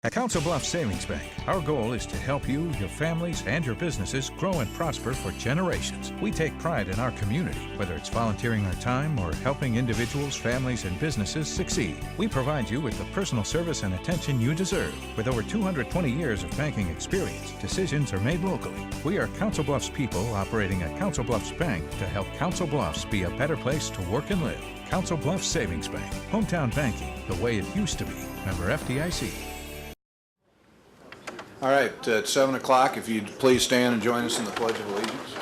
At Council Bluffs Savings Bank, our goal is to help you, your families, and your businesses grow and prosper for generations. We take pride in our community, whether it's volunteering our time or helping individuals, families, and businesses succeed. We provide you with the personal service and attention you deserve. With over 220 years of banking experience, decisions are made locally. We are Council Bluffs people operating at Council Bluffs Bank to help Council Bluffs be a better place to work and live. Council Bluffs Savings Bank, hometown banking, the way it used to be. Member FDIC. All right, at 7 o'clock, if you'd please stand and join us in the Pledge of Allegiance.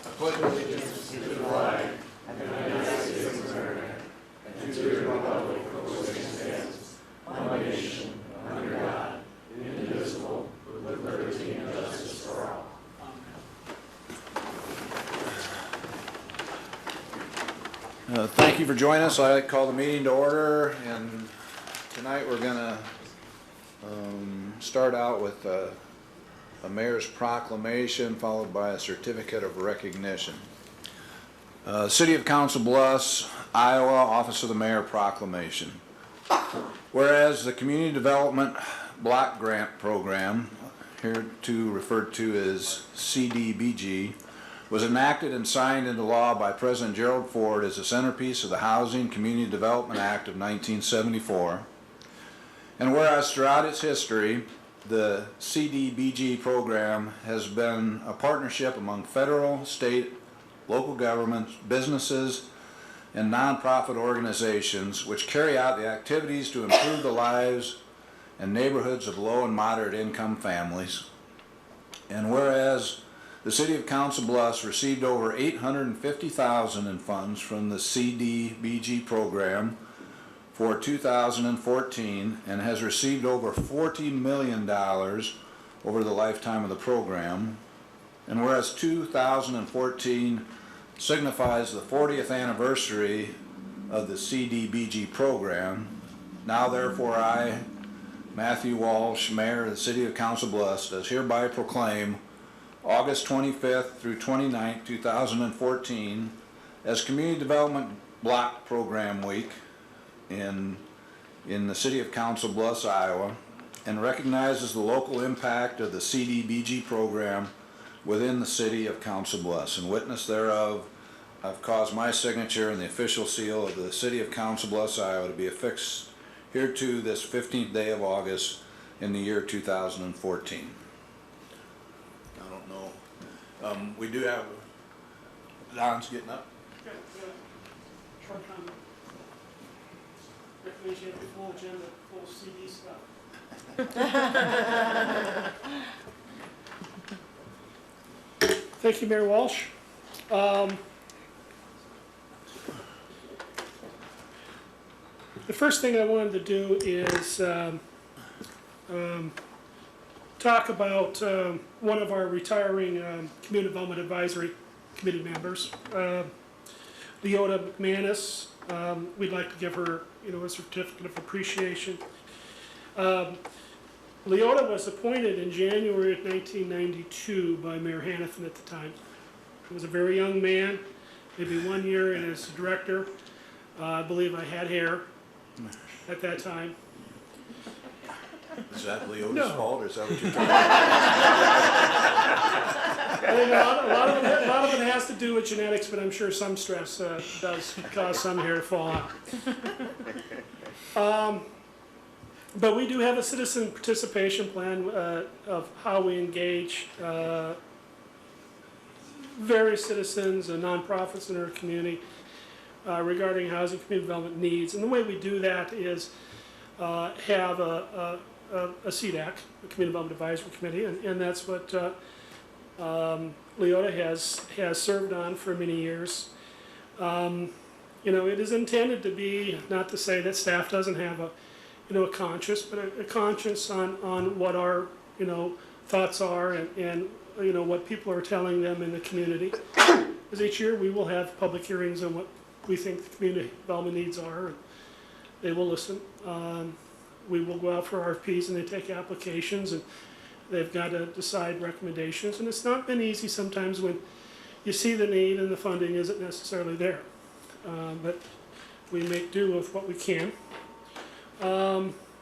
I pledge allegiance to the flag of the United States of America and to the republic for which it stands, one nation, under God, indivisible, with liberty and justice for all. Thank you for joining us. I call the meeting to order, and tonight we're going to start out with a mayor's proclamation followed by a certificate of recognition. City of Council Bluffs, Iowa, Office of the Mayor proclamation. Whereas the Community Development Block Grant Program, hereto referred to as CDBG, was enacted and signed into law by President Gerald Ford as the centerpiece of the Housing Community Development Act of 1974. And whereas throughout its history, the CDBG program has been a partnership among federal, state, local governments, businesses, and nonprofit organizations which carry out the activities to improve the lives and neighborhoods of low and moderate income families. And whereas the City of Council Bluffs received over $850,000 in funds from the CDBG program for 2014 and has received over $40 million over the lifetime of the program. And whereas 2014 signifies the 40th anniversary of the CDBG program, now therefore I, Matthew Walsh, Mayor of the City of Council Bluffs, does hereby proclaim August 25th through 29th, 2014 as Community Development Block Program Week in the City of Council Bluffs, Iowa, and recognizes the local impact of the CDBG program within the City of Council Bluffs. In witness thereof, I've caused my signature and the official seal of the City of Council Bluffs, Iowa to be affixed hereto this 15th day of August in the year 2014. I don't know. We do have Don's getting up. Short comment. Recommendation of the full agenda, full CD stuff. Thank you, Mayor Walsh. The first thing I wanted to do is talk about one of our retiring Community Development Advisory Committee members, Leota McManus. We'd like to give her, a certificate of appreciation. Leota was appointed in January of 1992 by Mayor Hannafin at the time. He was a very young man, maybe 1 year in as director. I believe I had hair at that time. Is that Leota's fault, or is that what you're I think a lot of it has to do with genetics, but I'm sure some stress does cause some hair to fall out. But we do have a citizen participation plan of how we engage various citizens and nonprofits in our community regarding housing community development needs. And the way we do that is have a CDAC, a Community Development Advisory Committee, and that's what Leota has served on for many years. It is intended to be, not to say that staff doesn't have a conscience, but a conscience on what our thoughts are and what people are telling them in the community. Because each year we will have public hearings on what we think the community development needs are. And they will listen. We will go out for RFPs and they take applications, and they've got to decide recommendations. And it's not been easy sometimes when you see the need and the funding isn't necessarily there. But we make do with what we can.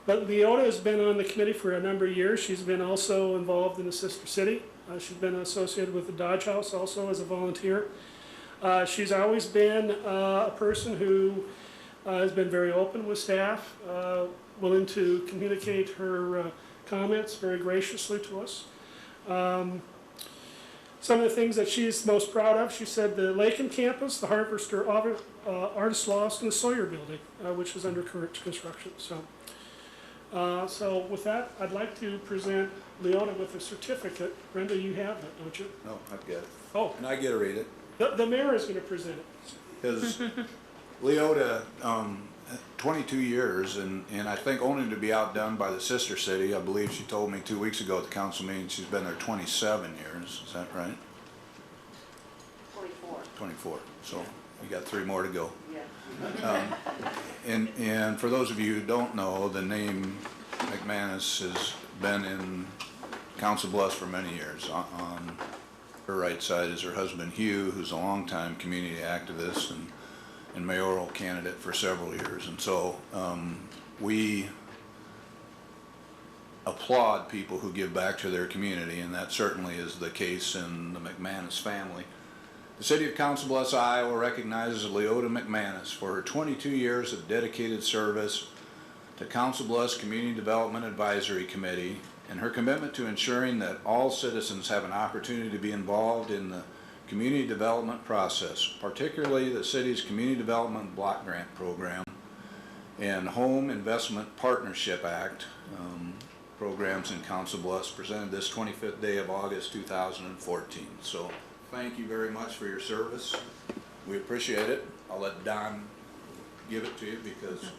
But Leota has been on the committee for a number of years. She's been also involved in the sister city. She's been associated with the Dodge House also as a volunteer. She's always been a person who has been very open with staff, willing to communicate her comments very graciously to us. Some of the things that she's most proud of, she said the Lakin campus, the Harvester Artist Loft, and the Sawyer building, which is under current construction. So with that, I'd like to present Leota with a certificate. Brenda, you have it, don't you? No, I've got it. Oh, And I get to read it. the mayor is going to present it. Because Leota, 22 years, and I think only to be outdone by the sister city. I believe she told me 2 weeks ago at the council meeting she's been there 27 years. Is that right? 24. 24. So you got 3 more to go. Yeah. And for those of you who don't know, the name McManus has been in Council Bluffs for many years. On her right side is her husband Hugh, who's a longtime community activist and mayoral candidate for several years. And so we applaud people who give back to their community, and that certainly is the case in the McManus family. The City of Council Bluffs, Iowa recognizes Leota McManus for her 22 years of dedicated service to Council Bluffs Community Development Advisory Committee and her commitment to ensuring that all citizens have an opportunity to be involved in the community development process, particularly the city's Community Development Block Grant Program and Home Investment Partnership Act programs in Council Bluffs, presented this 25th day of August 2014. So thank you very much for your service. We appreciate it. I'll let Don give it to you because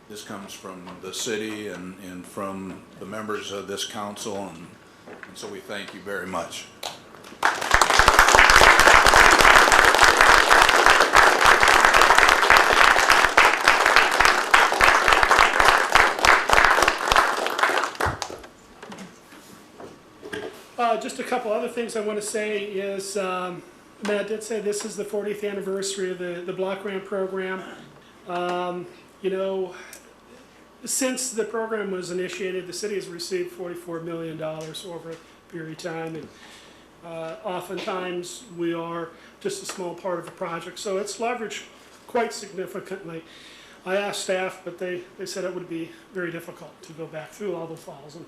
this comes from the city and from the members of this council, and so we thank you very much. Just a couple other things I want to say is, Matt did say this is the 40th anniversary of the block grant program. You know, since the program was initiated, the city has received $44 million over a period of time, and oftentimes we are just a small part of the project, so it's leveraged quite significantly. I asked staff, but they said it would be very difficult to go back through all the files and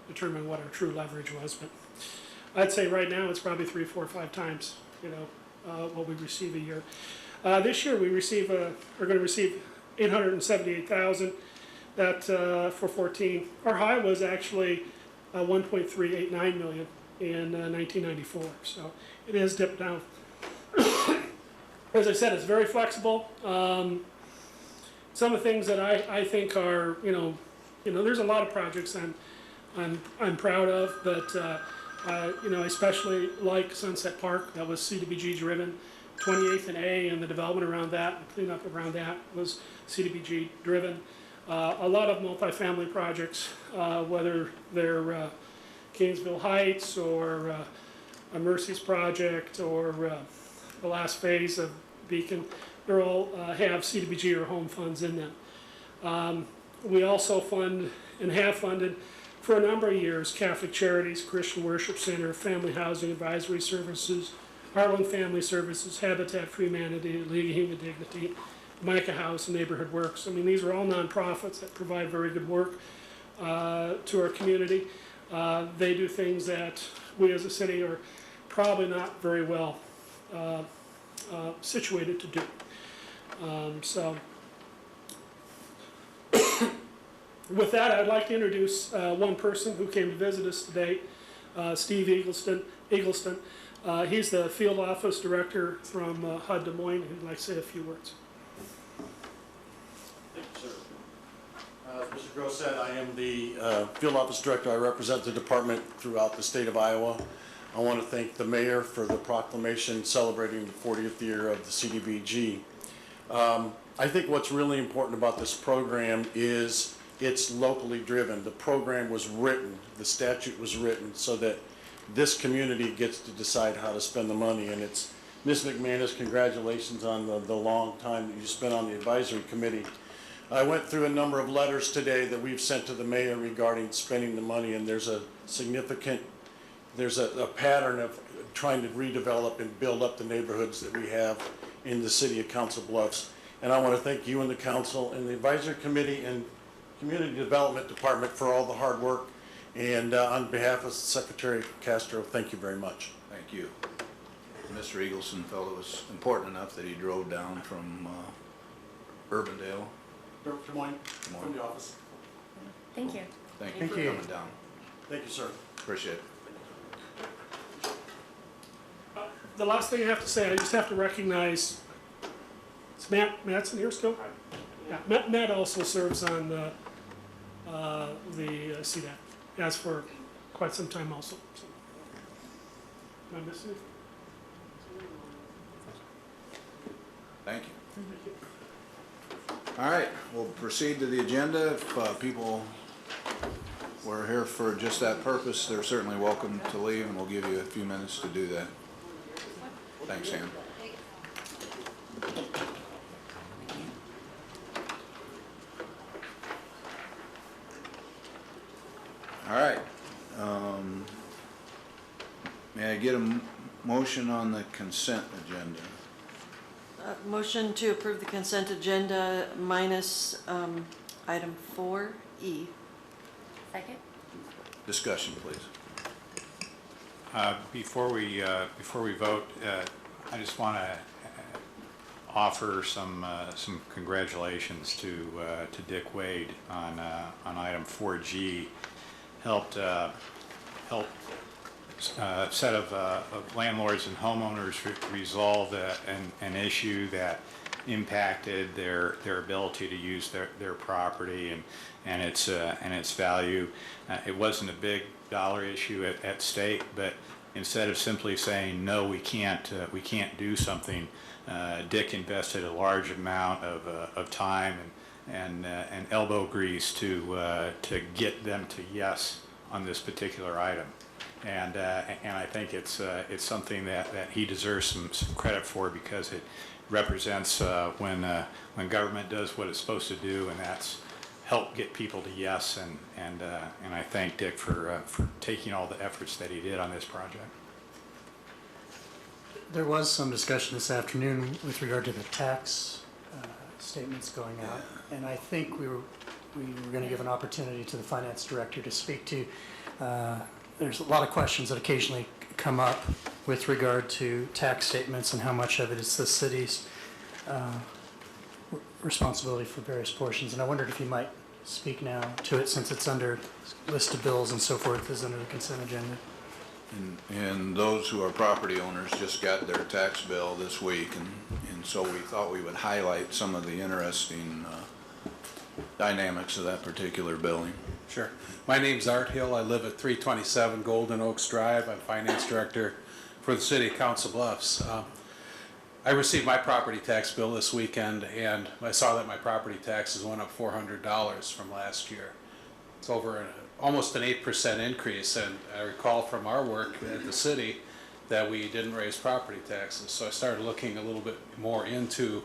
determine what our true leverage was, but I'd say right now it's probably 3, 4, 5 times, you know, what we receive a year. This year we receive are going to receive $878,000. That for 14. Our high was actually 1.389 million in 1994, so it has dipped down. As I said, it's very flexible. Some of the things that I think are, you know, there's a lot of projects I'm proud of, but you know, I especially like Sunset Park. That was CDBG driven. 28th and A and the development around that, the cleanup around that was CDBG driven. A lot of multifamily projects, whether they're Kingsville Heights or a Mercy's project or the last phase of Beacon, they all have CDBG or home funds in them. We also fund and have funded for a number of years Catholic Charities, Christian Worship Center, Family Housing Advisory Services, Harlan Family Services, Habitat for Humanity, League of Human Dignity, Micah House, and Neighborhood Works. I mean, these are all nonprofits that provide very good work to our community. They do things that we as a city are probably not very well situated to do. So with that, I'd like to introduce one person who came to visit us today, Steve Eggleston. He's the field office director from HUD Des Moines, who'd like to say a few words. Thank you, sir. As Mr. Gross said, I am the field office director. I represent the department throughout the state of Iowa. I want to thank the mayor for the proclamation celebrating the 40th year of the CDBG. I think what's really important about this program is it's locally driven. The program was written, the statute was written so that this community gets to decide how to spend the money, and it's Ms. McManus, congratulations on the long time that you spent on the advisory committee. I went through a number of letters today that we've sent to the mayor regarding spending the money, and there's a pattern of trying to redevelop and build up the neighborhoods that we have in the city of Council Bluffs. And I want to thank you and the council and the advisory committee and community development department for all the hard work. And on behalf of Secretary Castro, thank you very much. Thank you. Mr. Eagleson felt it was important enough that he drove down from Urbandale. Des Moines, Des Moines. from the office. Thank you. Thank you for coming down. Thank you, sir. Appreciate it. The last thing I have to say, I just have to recognize, is Matt's in here still? Yeah, Matt also serves on the CDAC, has for quite some time also. So. Am I missing anything? Thank you. All right, we'll proceed to the agenda. If people were here for just that purpose, they're certainly welcome to leave, and we'll give you a few minutes to do that. Thanks, Ann. All right. May I get a motion on the consent agenda? Motion to approve the consent agenda minus item 4E. Second? Discussion, please. Before we vote, I just want to offer some congratulations to Dick Wade on item 4G. Helped set of landlords and homeowners resolve an issue that impacted their ability to use their property and its value. It wasn't a big dollar issue at stake, but instead of simply saying no, we can't do something, Dick invested a large amount of time and elbow grease to get them to yes on this particular item. And I think it's something that he deserves some credit for, because it represents when government does what it's supposed to do, and that's help get people to yes. And I thank Dick for taking all the efforts that he did on this project. There was some discussion this afternoon with regard to the tax statements going out, and I think we were going to give an opportunity to the finance director to speak to. There's a lot of questions that occasionally come up with regard to tax statements and how much of it is the city's responsibility for various portions. And I wondered if you might speak now to it, since it's under list of bills and so forth is under the consent agenda. And those who are property owners just got their tax bill this week, and so we thought we would highlight some of the interesting dynamics of that particular billing. Sure. My name's Art Hill. I live at 327 Golden Oaks Drive. I'm finance director for the city of Council Bluffs. I received my property tax bill this weekend, and I saw that my property taxes went up $400 from last year. It's over almost an 8% increase, and I recall from our work at the city that we didn't raise property taxes. So I started looking a little bit more into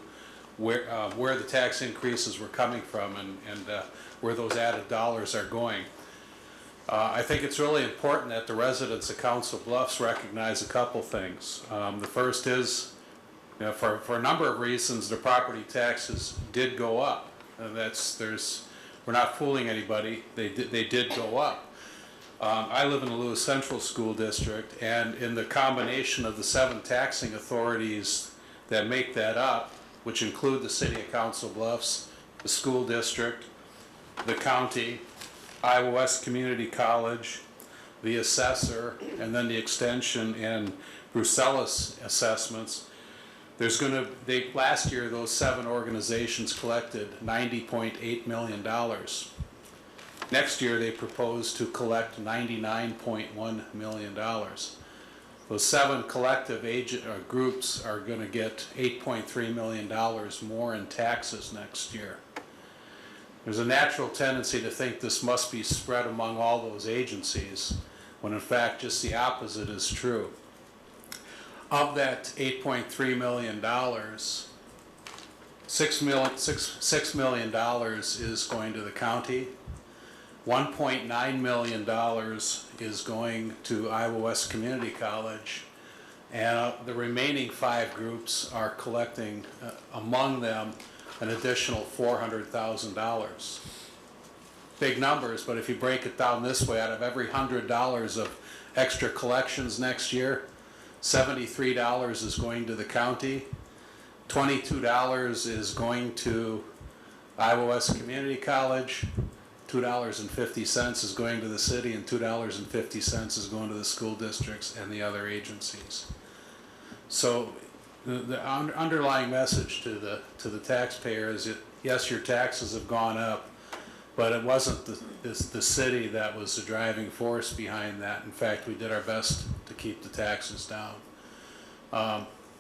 where the tax increases were coming from and where those added dollars are going. I think it's really important that the residents of Council Bluffs recognize a couple things. The first is, for a number of reasons, the property taxes did go up. And we're not fooling anybody. They did go up. I live in the Lewis Central School District, and in the combination of the 7 taxing authorities that make that up, which include the city of Council Bluffs, the school district, the county, Iowa West Community College, the assessor, and then the extension and Brucellus assessments. Last year, those 7 organizations collected $90.8 million. Next year, they propose to collect $99.1 million. Those 7 collective groups are going to get $8.3 million more in taxes next year. There's a natural tendency to think this must be spread among all those agencies, when in fact just the opposite is true. Of that $8.3 million, $6 million is going to the county. $1.9 million is going to Iowa West Community College. And the remaining 5 groups are collecting, among them, an additional $400,000. Big numbers, but if you break it down this way, out of every $100 of extra collections next year, $73 is going to the county, $22 is going to Iowa West Community College, $2.50 is going to the city, and $2.50 is going to the school districts and the other agencies. So the underlying message to the taxpayer is that, yes, your taxes have gone up, but it wasn't the city that was the driving force behind that. In fact, we did our best to keep the taxes down.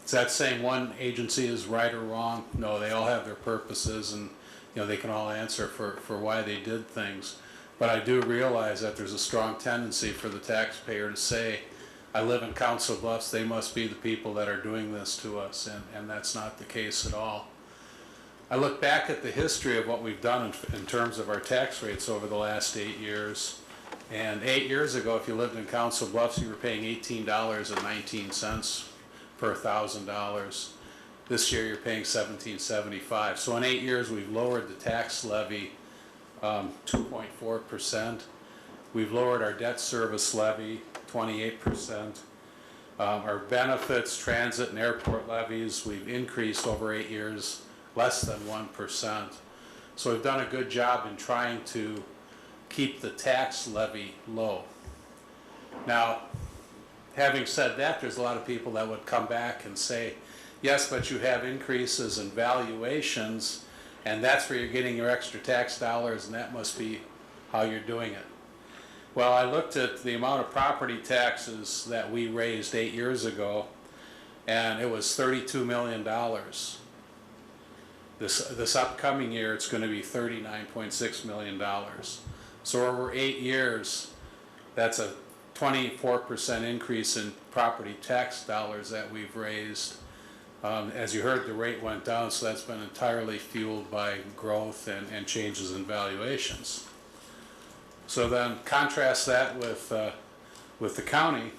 Is that saying one agency is right or wrong? No, they all have their purposes, and they can all answer for why they did things. But I do realize that there's a strong tendency for the taxpayer to say, I live in Council Bluffs, they must be the people that are doing this to us, and that's not the case at all. I look back at the history of what we've done in terms of our tax rates over the last 8 years. And 8 years ago, if you lived in Council Bluffs, you were paying $18.19 per $1,000. This year, you're paying $17.75. So in 8 years, we've lowered the tax levy 2.4%. We've lowered our debt service levy 28%. Our benefits, transit, and airport levies, we've increased over 8 years less than 1%. So we've done a good job in trying to keep the tax levy low. Now, having said that, there's a lot of people that would come back and say, yes, but you have increases in valuations, and that's where you're getting your extra tax dollars, and that must be how you're doing it. Well, I looked at the amount of property taxes that we raised 8 years ago, and it was $32 million. This upcoming year, it's going to be $39.6 million. So over 8 years, that's a 24% increase in property tax dollars that we've raised. As you heard, the rate went down, so that's been entirely fueled by growth and changes in valuations. So then contrast that with the county.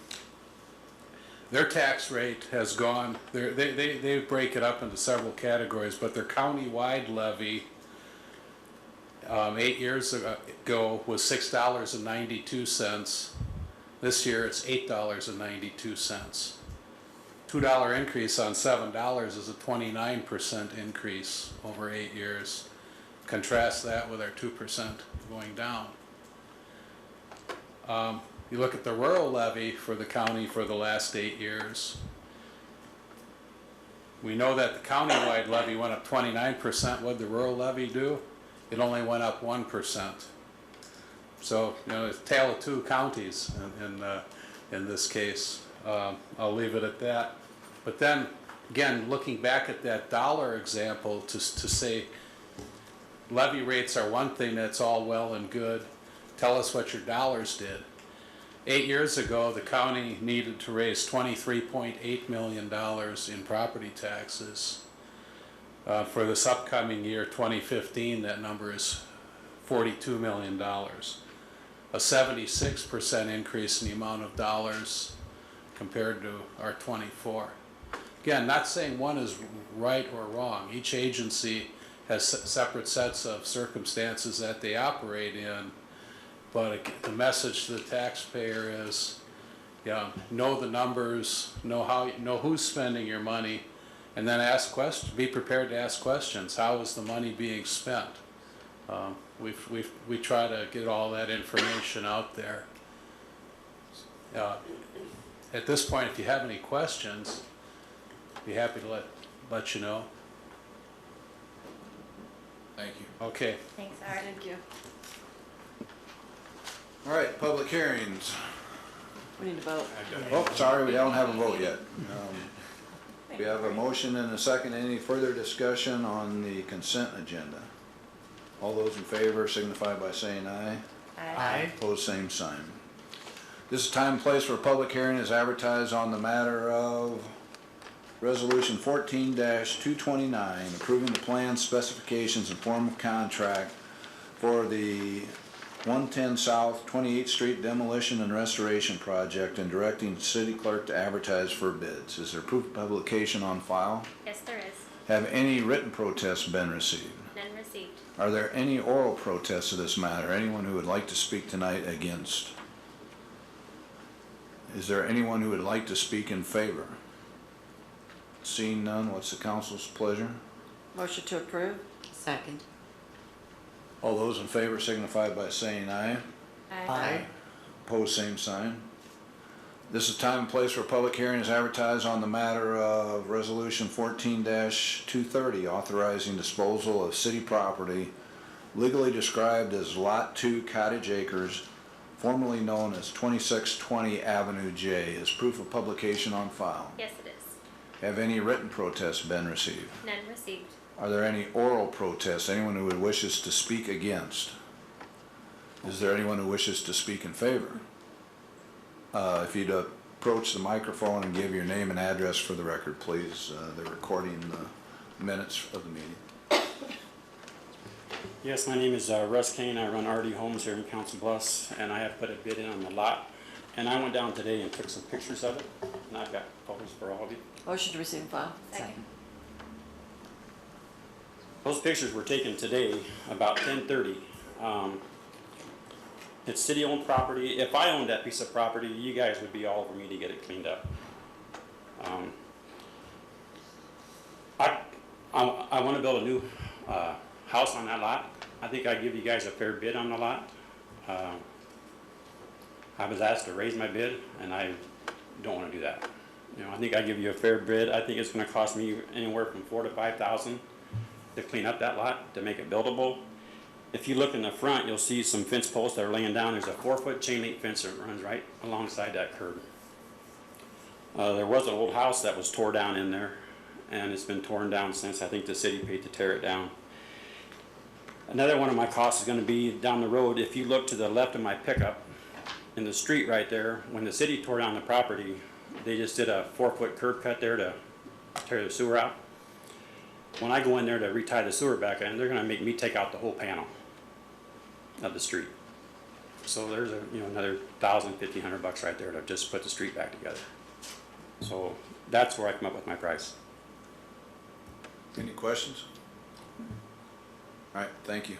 Their tax rate has gone, they break it up into several categories, but their county-wide levy 8 years ago was $6.92. This year it's $8.92. $2 increase on $7 is a 29% increase over 8 years. Contrast that with our 2% going down. You look at the rural levy for the county for the last 8 years. We know that the county-wide levy went up 29%. What did the rural levy do? It only went up 1%. So, it's a tale of two counties in this case. I'll leave it at that. But then, again, looking back at that dollar example to say levy rates are one thing, that's all well and good. Tell us what your dollars did. 8 years ago, the county needed to raise $23.8 million in property taxes. For this upcoming year, 2015, that number is $42 million. A 76% increase in the amount of dollars compared to our 24. Again, not saying one is right or wrong. Each agency has separate sets of circumstances that they operate in. But the message to the taxpayer is, know the numbers, know who's spending your money, and then ask questions. Be prepared to ask questions. How is the money being spent? We try to get all that information out there. At this point, if you have any questions, I'd be happy to let you know. Thank you. Okay. Thanks, Art. Thank you. All right, public hearings. We need to vote. Oh, sorry, we don't have a vote yet. We have a motion and a second. Any further discussion on the consent agenda? All those in favor signify by saying aye. Aye. Opposed, same sign. This is time and place for a public hearing is advertised on the matter of Resolution 14-229, approving the plan, specifications, and form of contract for the 110 South 28th Street demolition and restoration project and directing the city clerk to advertise for bids. Is there proof of publication on file? Yes, there is. Have any written protests been received? None received. Are there any oral protests of this matter? Anyone who would like to speak tonight against? Is there anyone who would like to speak in favor? Seeing none, what's the council's pleasure? Motion to approve? Second. All those in favor signify by saying aye. Aye. Opposed, same sign. This is time and place for public hearing is advertised on the matter of Resolution 14-230, authorizing disposal of city property legally described as Lot 2 Cottage Acres, formerly known as 2620 Avenue J. Is proof of publication on file? Yes, it is. Have any written protests been received? None received. Are there any oral protests? Anyone who wishes to speak against? Is there anyone who wishes to speak in favor? If you'd approach the microphone and give your name and address for the record, please. They're recording the minutes of the meeting. Yes, my name is Russ Kane. I run RD Homes here in Council Bluffs, and I have put a bid in on the lot. And I went down today and took some pictures of it, and I've got photos for all of you. Motion to receive and file? Second. Those pictures were taken today about 10:30. It's city-owned property. If I owned that piece of property, you guys would be all over me to get it cleaned up. I want to build a new house on that lot. I think I'd give you guys a fair bid on the lot. I was asked to raise my bid, and I don't want to do that. You know, I think I give you a fair bid. I think it's going to cost me anywhere from $4,000 to $5,000 to clean up that lot, to make it buildable. If you look in the front, you'll see some fence posts that are laying down. There's a 4-foot chain link fence that runs right alongside that curb. There was an old house that was tore down in there, and it's been torn down since. I think the city paid to tear it down. Another one of my costs is going to be down the road. If you look to the left of my pickup, in the street right there, when the city tore down the property, they just did a 4-foot curb cut there to tear the sewer out. When I go in there to retie the sewer back in, they're going to make me take out the whole panel of the street. So there's another $1,000, $1,500 right there to just put the street back together. So that's where I come up with my price. Any questions? All right, thank you.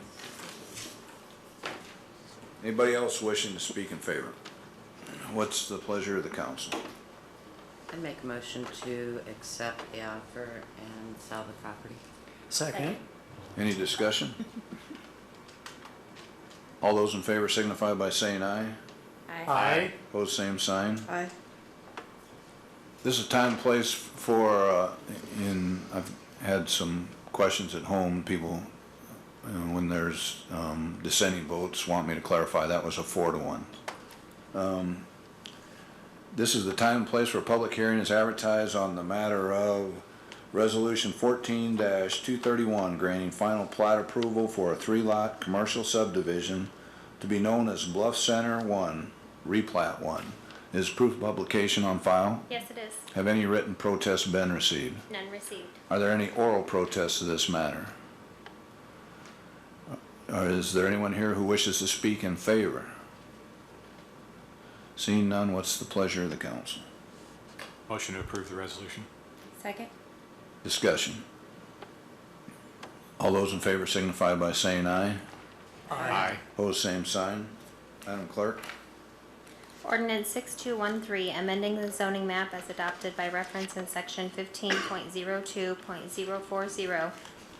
Anybody else wishing to speak in favor? What's the pleasure of the council? I'd make a motion to accept the offer and sell the property. Second. Any discussion? All those in favor signify by saying aye. Aye. Opposed, same sign. Aye. This is time and place for, I've had some questions at home, people, when there's dissenting votes, want me to clarify, that was a 4-1. This is the time and place for a public hearing is advertised on the matter of Resolution 14-231, granting final plat approval for a 3-lot commercial subdivision to be known as Bluff Center 1, Replat 1. Is proof of publication on file? Yes, it is. Have any written protests been received? None received. Are there any oral protests to this matter? Or is there anyone here who wishes to speak in favor? Seeing none, what's the pleasure of the council? Motion to approve the resolution. Second. Discussion. All those in favor signify by saying aye. Aye. Opposed, same sign. Madam Clerk? Ordinance 6213, amending the zoning map as adopted by reference in section 15.02.040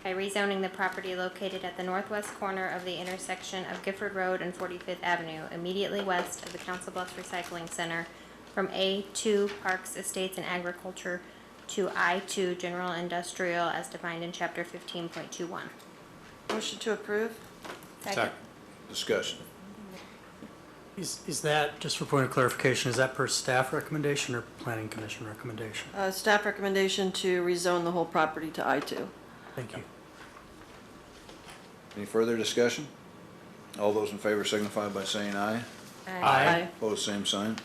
by rezoning the property located at the northwest corner of the intersection of Gifford Road and 45th Avenue, immediately west of the Council Bluffs Recycling Center, from A2 Parks, Estates, and Agriculture to I2 General Industrial as defined in Chapter 15.21. Motion to approve? Second. Discussion. Is that, just for point of clarification, is that per staff recommendation or planning commission recommendation? Staff recommendation to rezone the whole property to I2. Thank you. Any further discussion? All those in favor signify by saying aye. Aye. Opposed, same sign.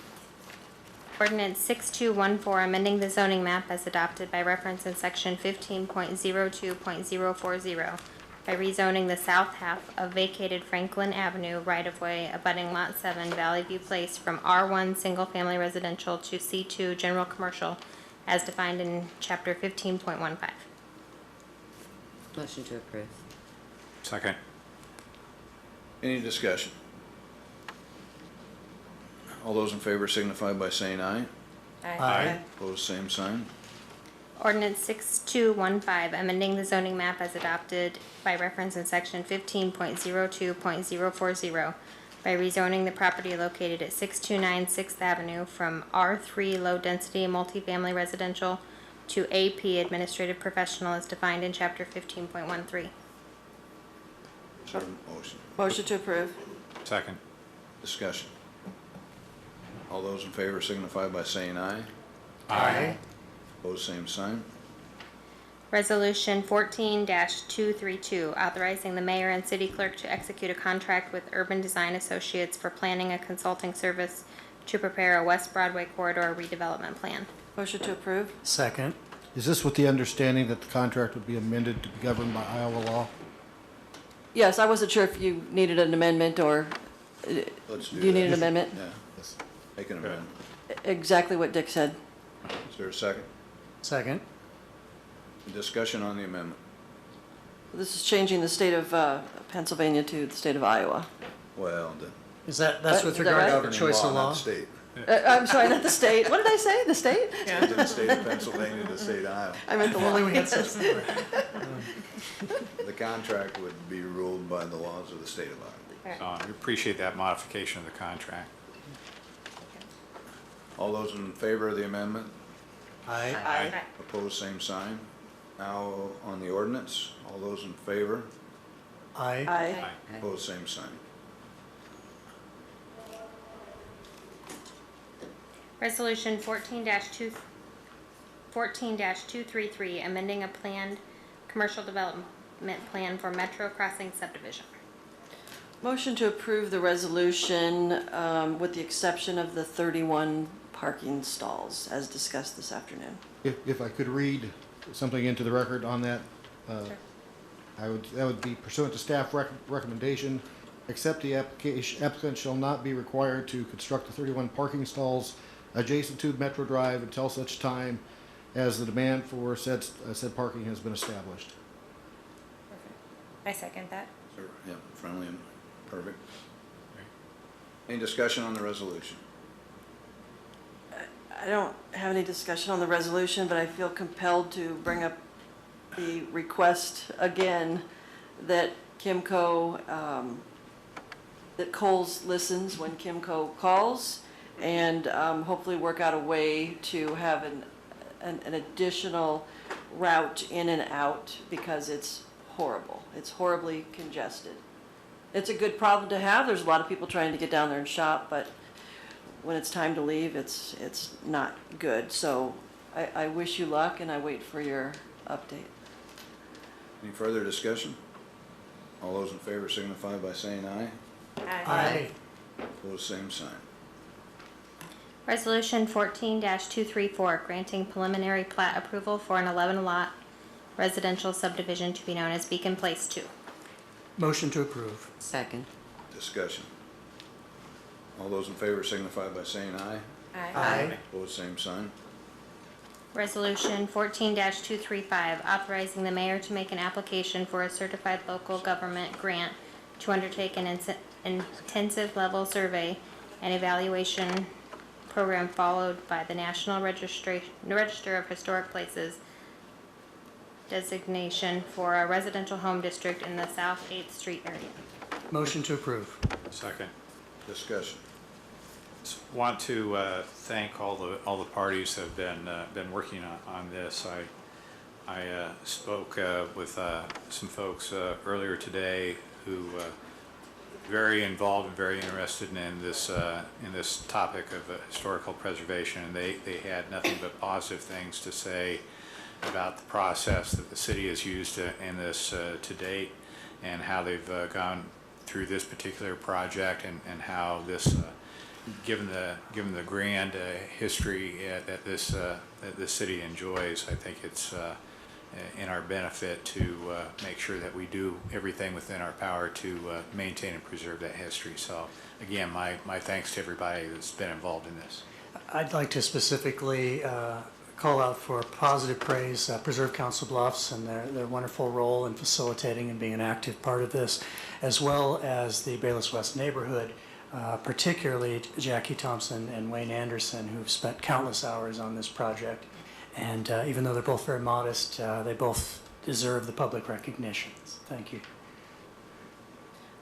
Ordinance 6214, amending the zoning map as adopted by reference in section 15.02.040 by rezoning the south half of vacated Franklin Avenue right-of-way abutting Lot 7, Valley View Place from R1 Single Family Residential to C2 General Commercial as defined in Chapter 15.15. Motion to approve. Second. Any discussion? All those in favor signify by saying aye. Aye. Opposed, same sign. Ordinance 6215, amending the zoning map as adopted by reference in section 15.02.040 by rezoning the property located at 629 6th Avenue from R3 low-density multifamily residential to AP administrative professional as defined in chapter 15.13. Is there a motion? Motion to approve. Second. Discussion. All those in favor signify by saying aye. Aye. Opposed, same sign. Resolution 14-232, authorizing the mayor and city clerk to execute a contract with Urban Design Associates for planning a consulting service to prepare a West Broadway corridor redevelopment plan. Motion to approve. Second. Is this with the understanding that the contract would be amended to be governed by Iowa law? Yes, I wasn't sure if you needed an amendment or, Let's do do you need that. an amendment? Yeah, make an amendment. Exactly what Dick said. Is there a second? Second. Discussion on the amendment. This is changing the state of Pennsylvania to the state of Iowa. Well, That's with Is that regard right? to the choice of law? Not state. I'm sorry, not the state. What did I say? The state? Changing the state of Pennsylvania to the state of Iowa. I meant the law. Only we had such. The contract would be ruled by the laws of the state of Iowa. We appreciate that modification of the contract. All those in favor of the amendment? Aye. Aye. Opposed, same sign. Now on the ordinance, all those in favor? Aye. Aye. Opposed, same sign. Resolution 14-233, amending a planned commercial development plan for Metro Crossing subdivision. Motion to approve the resolution with the exception of the 31 parking stalls as discussed this afternoon. If I could read something into the record on that, that would be pursuant to staff recommendation, except the applicant shall not be required to construct the 31 parking stalls adjacent to Metro Drive until such time as the demand for said parking has been established. I second that. Sure, yeah, friendly and perfect. Any discussion on the resolution? I don't have any discussion on the resolution, but I feel compelled to bring up the request again that Kimco, that Coles listens when Kimco calls, and hopefully work out a way to have an additional route in and out because it's horrible. It's horribly congested. It's a good problem to have. There's a lot of people trying to get down there and shop, but when it's time to leave, it's not good. So I wish you luck, and I wait for your update. Any further discussion? All those in favor signify by saying aye. Aye. Opposed, same sign. Resolution 14-234, granting preliminary plat approval for an 11-lot residential subdivision to be known as Beacon Place 2. Motion to approve. Second. Discussion. All those in favor signify by saying aye. Aye. Opposed, same sign. Resolution 14-235, authorizing the mayor to make an application for a certified local government grant to undertake an intensive level survey and evaluation program followed by the National Register of Historic Places designation for a residential home district in the South 8th Street area. Motion to approve. Second. Discussion. Just want to thank all the parties that have been working on this. I spoke with some folks earlier today who very involved and very interested in this topic of historical preservation, and they had nothing but positive things to say about the process that the city has used in this to date, and how they've gone through this particular project, and how this given the grand history that this city enjoys, I think it's in our benefit to make sure that we do everything within our power to maintain and preserve that history. So again, my thanks to everybody that's been involved in this. I'd like to specifically call out for positive praise Preserve Council Bluffs and their wonderful role in facilitating and being an active part of this, as well as the Bayless West neighborhood, particularly Jackie Thompson and Wayne Anderson, who've spent countless hours on this project. And even though they're both very modest, they both deserve the public recognitions. Thank you.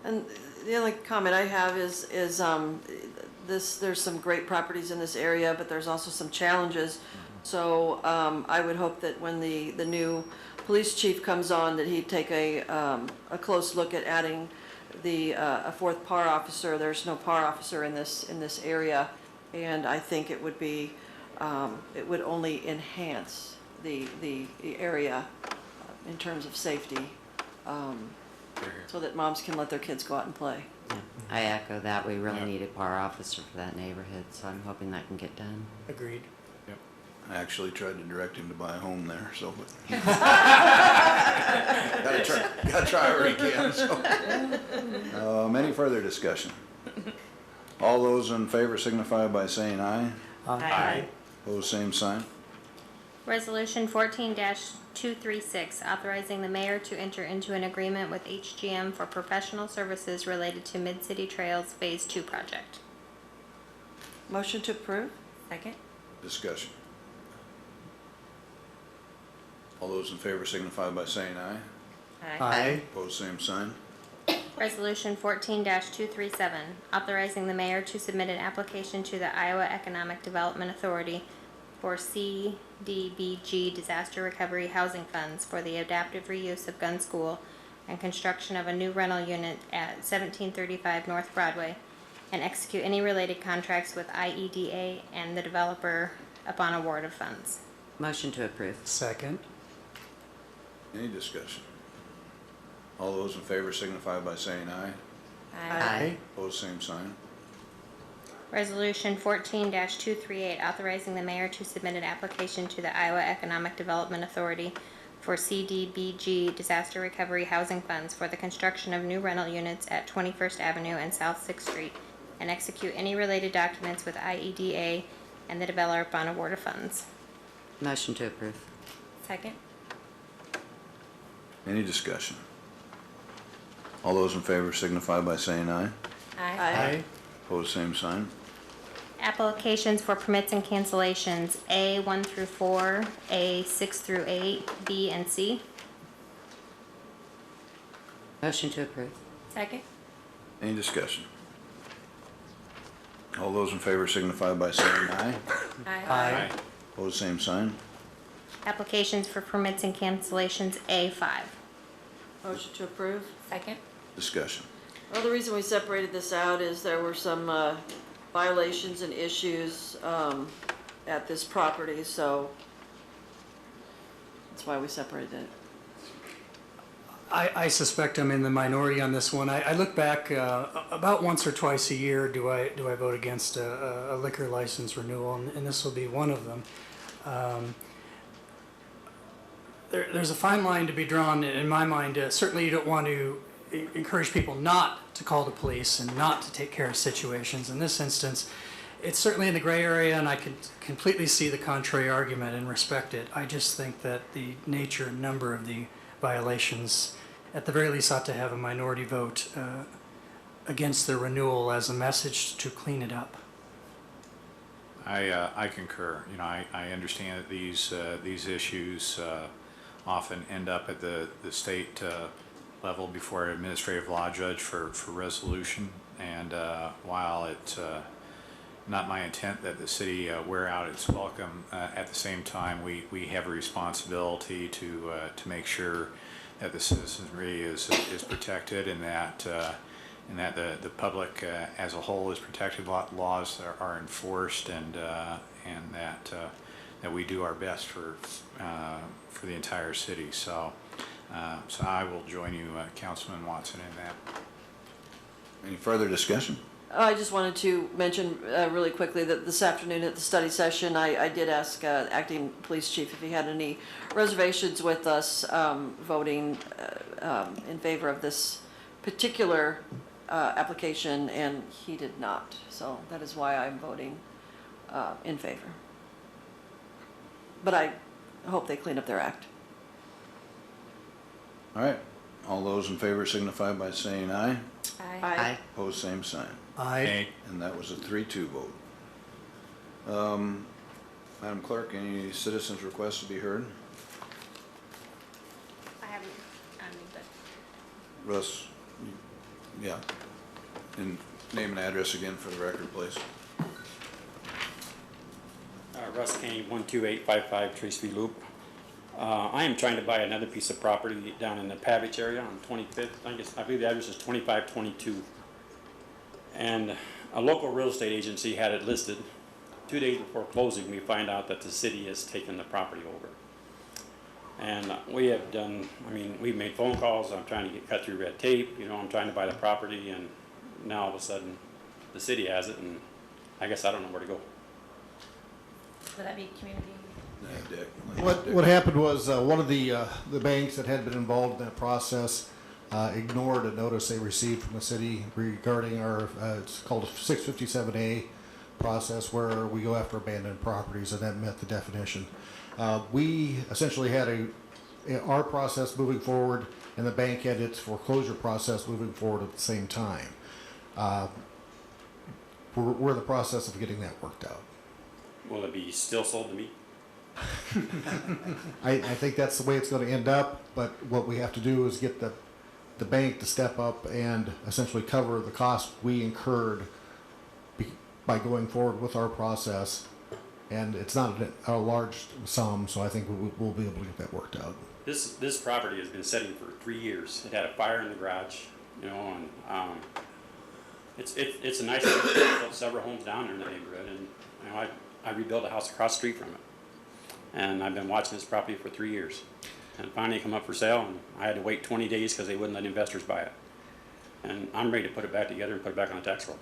And the only comment I have is there's some great properties in this area, but there's also some challenges. So I would hope that when the new police chief comes on, that he'd take a close look at adding a fourth PAR officer. There's no PAR officer in this area, and I think it would be it would only enhance the area in terms of safety, so that moms can let their kids go out and play. Yeah, I echo that. We really need a PAR officer for that neighborhood, so I'm hoping that can get done. Agreed. I actually tried to direct him to buy a home there, so, but gotta try where he can, so. Any further discussion? All those in favor signify by saying aye. Aye. Opposed, same sign. Resolution 14-236, authorizing the mayor to enter into an agreement with HGM for professional services related to Mid-City Trails Phase 2 project. Motion to approve? Second. Discussion. All those in favor signify by saying aye. Aye. Opposed, same sign. Resolution 14-237, authorizing the mayor to submit an application to the Iowa Economic Development Authority for CDBG Disaster Recovery Housing Funds for the adaptive reuse of Gun School and construction of a new rental unit at 1735 North Broadway, and execute any related contracts with IEDA and the developer upon award of funds. Motion to approve. Second. Any discussion? All those in favor signify by saying aye. Aye. Opposed, same sign. Resolution 14-238, authorizing the mayor to submit an application to the Iowa Economic Development Authority for CDBG Disaster Recovery Housing Funds for the construction of new rental units at 21st Avenue and South 6th Street, and execute any related documents with IEDA and the developer upon award of funds. Motion to approve. Second. Any discussion? All those in favor signify by saying aye. Aye. Opposed, same sign. Applications for permits and cancellations, A 1 through 4, A 6 through 8, B and C. Motion to approve. Second. Any discussion? All those in favor signify by saying aye. Aye. Opposed, same sign. Applications for permits and cancellations, A 5. Motion to approve? Second. Discussion. Well, the reason we separated this out is there were some violations and issues at this property, so that's why we separated it. I suspect I'm in the minority on this one. I look back about once or twice a year. Do I vote against a liquor license renewal, and this will be one of them. There's a fine line to be drawn in my mind. Certainly, you don't want to encourage people not to call the police and not to take care of situations. In this instance, it's certainly in the gray area, and I can completely see the contrary argument and respect it. I just think that the nature and number of the violations, at the very least, ought to have a minority vote against the renewal as a message to clean it up. I concur. You know, I understand that these issues often end up at the state level before an administrative law judge for resolution. And while it's not my intent that the city wear out its welcome, at the same time we have a responsibility to make sure that the citizenry is protected, and that the public as a whole is protected, laws are enforced, and that we do our best for the entire city. So I will join you, Councilman Watson, in that. Any further discussion? I just wanted to mention really quickly that this afternoon at the study session, I did ask acting police chief if he had any reservations with us voting in favor of this particular application, and he did not. So that is why I'm voting in favor. But I hope they clean up their act. All right, all those in favor signify by saying aye. Aye. Opposed, same sign. Aye. And that was a 3-2 vote. Madam Clerk, any citizens' requests to be heard? I haven't, but Russ, yeah. And name and address again for the record, please. Russ Kane, 12855 Tracy Loop. I am trying to buy another piece of property down in the Pavich area on 25th. I believe the address is 2522. And a local real estate agency had it listed. 2 days before closing, we find out that the city has taken the property over. And we have done, we've made phone calls. I'm trying to get cut through red tape. I'm trying to buy the property, and now all of a sudden the city has it, and I guess I don't know where to go. would that be community? Yeah, Dick. What happened was one of the banks that had been involved in that process ignored a notice they received from the city regarding our it's called a 657A process, where we go after abandoned properties, and that met the definition. We essentially had our process moving forward, and the bank had its foreclosure process moving forward at the same time. We're in the process of getting that worked out. Will it be still sold to me? I think that's the way it's going to end up, but what we have to do is get the bank to step up and essentially cover the cost we incurred by going forward with our process. And it's not a large sum, so I think we'll be able to get that worked out. This property has been sitting for 3 years. It had a fire in the garage, and it's a nice neighborhood. Built several homes down there in the neighborhood, and I rebuilt a house across the street from it. And I've been watching this property for 3 years. And finally it come up for sale, and I had to wait 20 days because they wouldn't let investors buy it. And I'm ready to put it back together and put it back on the tax roll.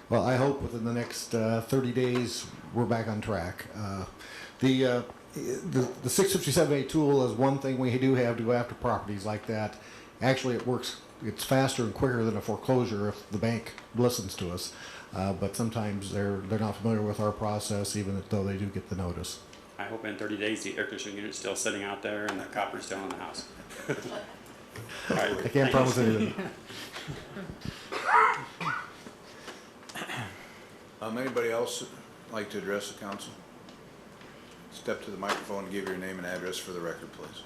Well, I hope within the next 30 days we're back on track. The 657A tool is one thing we do have to go after properties like that. Actually, it works. It's faster and quicker than a foreclosure if the bank listens to us. But sometimes they're not familiar with our process, even though they do get the notice. I hope in 30 days the air conditioning unit's still sitting out there and the copper's still in the house. All right, I can't promise anything. Anybody else like to address the council? Step to the microphone and give your name and address for the record, please.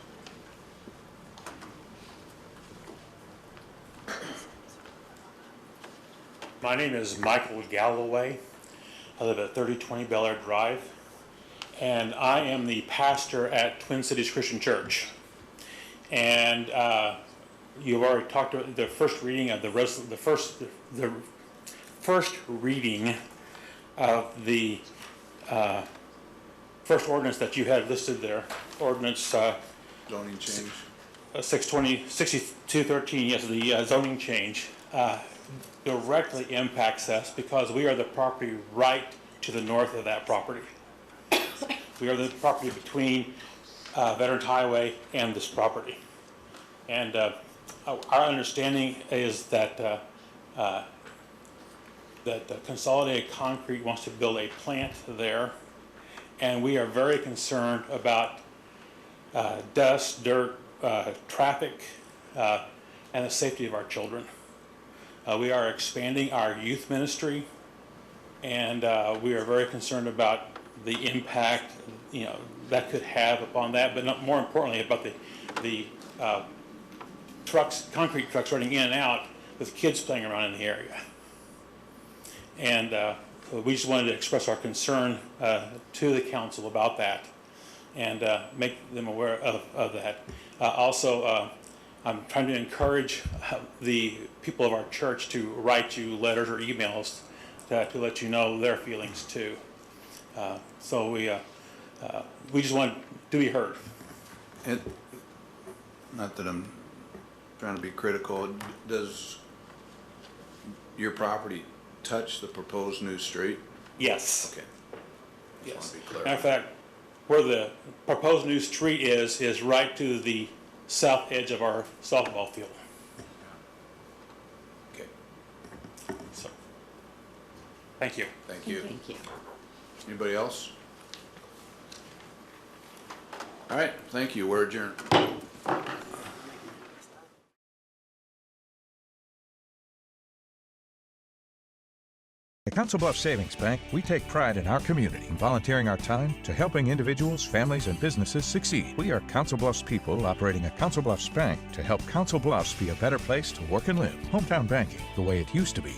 My name is Michael Galloway. I live at 3020 Bel Air Drive, and I am the pastor at Twin Cities Christian Church. And you've already talked about the first reading of the first reading of the first ordinance that you had listed there, ordinance Zoning change. 6213, yes, the zoning change. Directly impacts us because we are the property right to the north of that property. We are the property between Veterans Highway and this property. And our understanding is that that Consolidated Concrete wants to build a plant there, and we are very concerned about dust, dirt, traffic, and the safety of our children. We are expanding our youth ministry, and we are very concerned about the impact that could have upon that, but more importantly about the trucks, concrete trucks running in and out with kids playing around in the area. And we just wanted to express our concern to the council about that and make them aware of that. Also, I'm trying to encourage the people of our church to write you letters or emails to let you know their feelings too. So we just want to be heard. And not that I'm trying to be critical, does your property touch the proposed new street? Yes. Okay. Yes. Just want to be clear. Matter of fact, where the proposed new street is right to the south edge of our softball field. Okay, So, thank you. thank you. Thank you. Anybody else? All right, thank you. We're adjourned. At Council Bluffs Savings Bank, we take pride in our community and volunteering our time to helping individuals, families, and businesses succeed. We are Council Bluffs people operating a Council Bluffs bank to help Council Bluffs be a better place to work and live. Hometown banking, the way it used to be.